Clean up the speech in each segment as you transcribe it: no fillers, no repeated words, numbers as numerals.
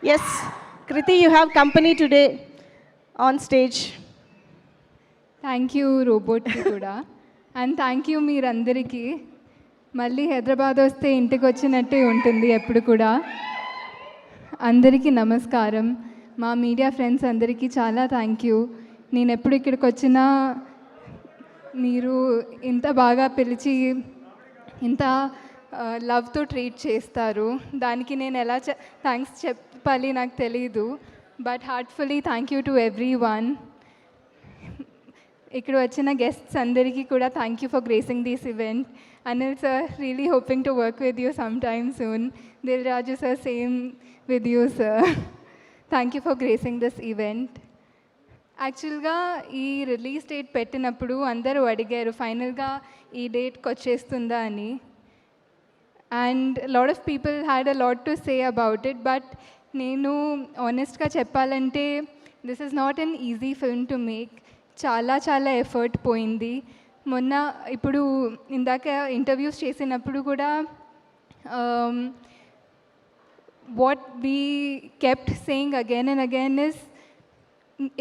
Yes, Kriti, you have company today on stage. Thank you రోబోట్కి కూడా and thank you మీరందరికీ. మళ్ళీ హైదరాబాద్ వస్తే ఇంటికి వచ్చినట్టే ఉంటుంది ఎప్పుడు కూడా. అందరికీ నమస్కారం. మా మీడియా ఫ్రెండ్స్ అందరికీ చాలా థ్యాంక్ యూ. నేను ఎప్పుడు ఇక్కడికి వచ్చినా మీరు ఇంత బాగా పిలిచి ఇంత లవ్తో ట్రీట్ చేస్తారు. దానికి నేను ఎలా థ్యాంక్స్ చెప్పాలి నాకు తెలీదు. But heartfully thank you to everyone. ఇక్కడ వచ్చిన గెస్ట్స్ అందరికీ కూడా thank you for gracing this event. Anil sir, really hoping to work with you some time soon. Dil Raju sir, same with you sir. Thank you for gracing this event. యాక్చువల్గా ఈ release date పెట్టినప్పుడు అందరూ అడిగారు ఫైనల్గా ఈ డేట్కి వచ్చేస్తుందా అని. And lot of people had a lot to say about it. But నేను ఆనెస్ట్గా చెప్పాలంటే this is not an easy film to make. చాలా చాలా ఎఫర్ట్ పోయింది. మొన్న ఇప్పుడు ఇందాక ఇంటర్వ్యూస్ చేసినప్పుడు కూడా what we kept saying again and again is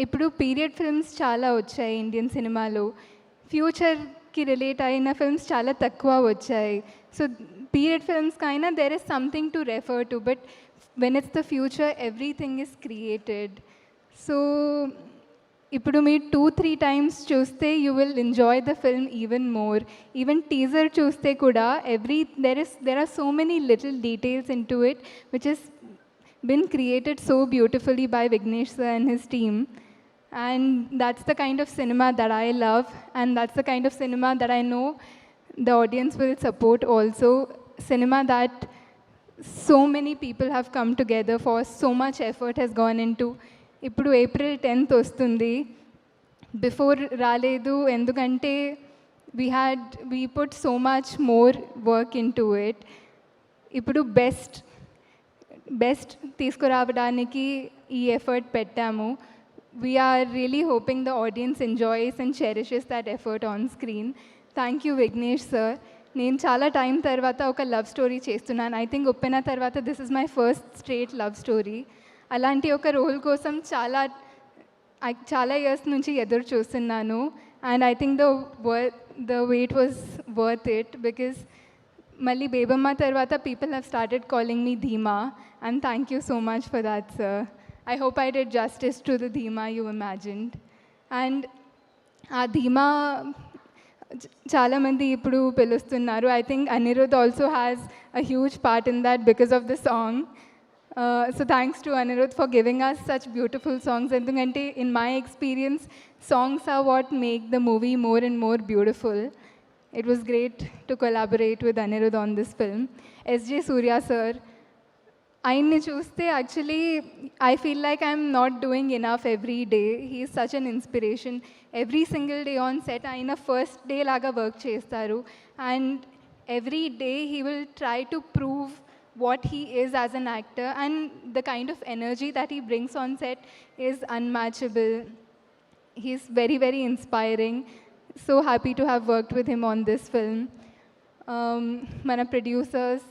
ఇప్పుడు పీరియడ్ ఫిల్మ్స్ చాలా వచ్చాయి ఇండియన్ సినిమాలో. ఫ్యూచర్కి రిలేట్ అయిన ఫిల్మ్స్ చాలా తక్కువ వచ్చాయి. సో పీరియడ్ ఫిల్మ్స్కైనా there is something to refer to. But when it's the future everything is created. So ఇప్పుడు మీరు 2-3 టైమ్స్ చూస్తే you will enjoy the film even more. Even teaser చూస్తే కూడా there are so many little details into it which is been created so beautifully by Vignesh sir and his team. And that's the kind of cinema that I love, and that's the kind of cinema that I know the audience will support also. Cinema that so many people have come together for, so much effort has gone into. ఇప్పుడు April 10th వస్తుంది. Before రాలేదు ఎందుకంటే we put so much more work into it. ఇప్పుడు best తీసుకురావడానికి ఈ effort పెట్టాము. We're really hoping the audience enjoys and cherishes that effort on screen. Thank you Vignesh sir. నేను చాలా టైం తర్వాత ఒక లవ్ స్టోరీ చేస్తున్నాను. ఐ థింక్ ఉప్పెన తర్వాత this is my first straight love story. అలాంటి ఒక రోల్ కోసం చాలా ఇయర్స్ నుంచి ఎదురు చూస్తున్నాను. And I think the wait was worth it because మళ్ళీ బేబమ్మ తర్వాత పీపుల్ హ్యావ్ స్టార్టెడ్ కాలింగ్ మీ ధీమా. And thank you so much for that sir. I hope I did justice to the ధీమా యూ ఇమాజిన్డ్. అండ్ ఆ ధీమా చాలామంది ఇప్పుడు పిలుస్తున్నారు. I think Anirudh also has a huge part in that because of the song. So thanks to Anirudh for giving us such beautiful songs. Endukante in my experience, songs are what make the movie more and more beautiful. It was great to collaborate with Anirudh on this film. S.J. Surya sir, ఆయన్ని చూస్తే actually I feel like I'm not doing enough every day. He is such an inspiration. Every single day on set ఆయన first day లాగా work చేస్తారు. And every day he will try to prove what he is as an actor, and the kind of energy that he brings on set is unmatchable. He's very, very inspiring. So happy to have worked with him on this film. Mana producers,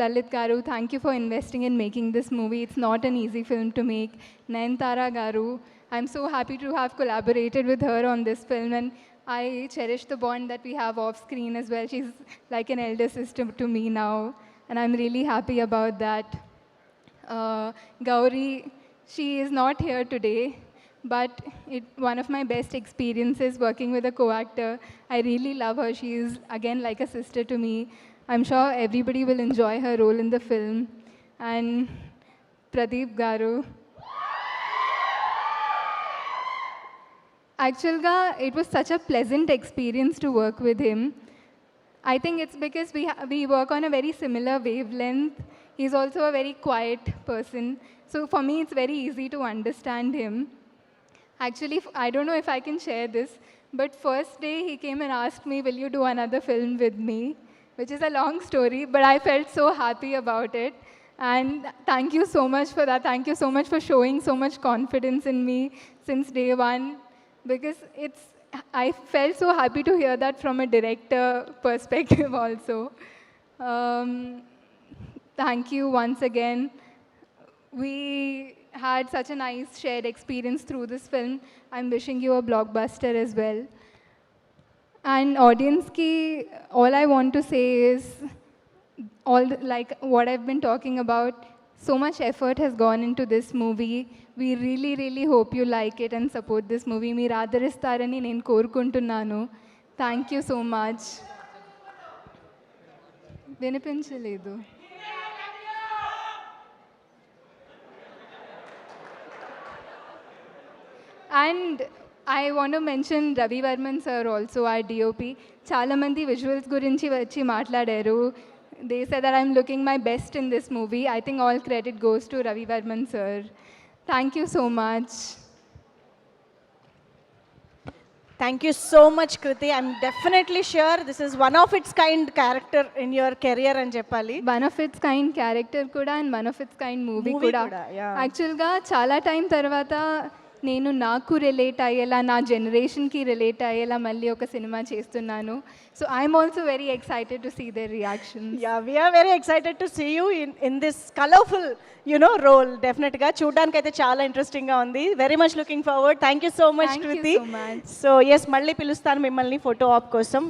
Lalit Garu, thank you for investing in making this movie. It's not an easy film to make. Nayanthara Garu, I'm so happy to have collaborated with her on this film, and I cherish the bond that we have off screen as well. She's like an elder sister to me now, and I'm really happy about that. Gauri, she is not here today, but one of my best experiences working with a co-actor. I really love her. She is, again, like a sister to me. I'm sure everybody will enjoy her role in the film. And Pradeep Garu. Actually, it was such a pleasant experience to work with him. I think it's because we work on a very similar wavelength. He's also a very quiet person. So for me, it's very easy to understand him. Actually, I don't know if I can share this, but first day he came and asked me, will you do another film with me? Which is a long story, but I felt so happy about it. And thank you so much for that. Thank you so much for showing so much confidence in me since day one, because I felt so happy to hear that from a director perspective also. Thank you once again. we had such a nice shared experience through this film. I'm wishing you a blockbuster as well. And audience ki, all I want to say is, like what I've been talking about, so much effort has gone into this movie. We really, really hope you like it and support this movie. మీరు ఆదరిస్తారని నేను కోరుకుంటున్నాను. Thank you so much. వినిపించలేదు. And I want to mention Ravi Varman sir also, our DOP. చాలా మంది visuals గురించి వచ్చి మాట్లాడారు. They said that I'm looking my best in this movie. I think all credit goes to Ravi Varman sir. Thank you so much. Thank you so much, Kriti. I'm definitely sure this is one of its kind character in your career అని చెప్పాలి. One of its kind character కూడా and one of its kind movie Movie కూడా. కూడా, yeah. యాక్చువల్గా చాలా time తర్వాత నేను నాకు రిలేట్ అయ్యేలా, నా జనరేషన్కి రిలేట్ అయ్యేలా మళ్ళీ ఒక సినిమా చేస్తున్నాను. So I'm also very excited to see their reaction. Yeah, we are very excited to see you in this colorful, role. Definitely గా చూడడానికి అయితే చాలా ఇంట్రెస్టింగ్ గా ఉంది. Very much looking forward. Thank you so much, Thank you Kriti. so much. So yes, మళ్ళీ పిలుస్తాను మిమ్మల్ని photo op కోసం.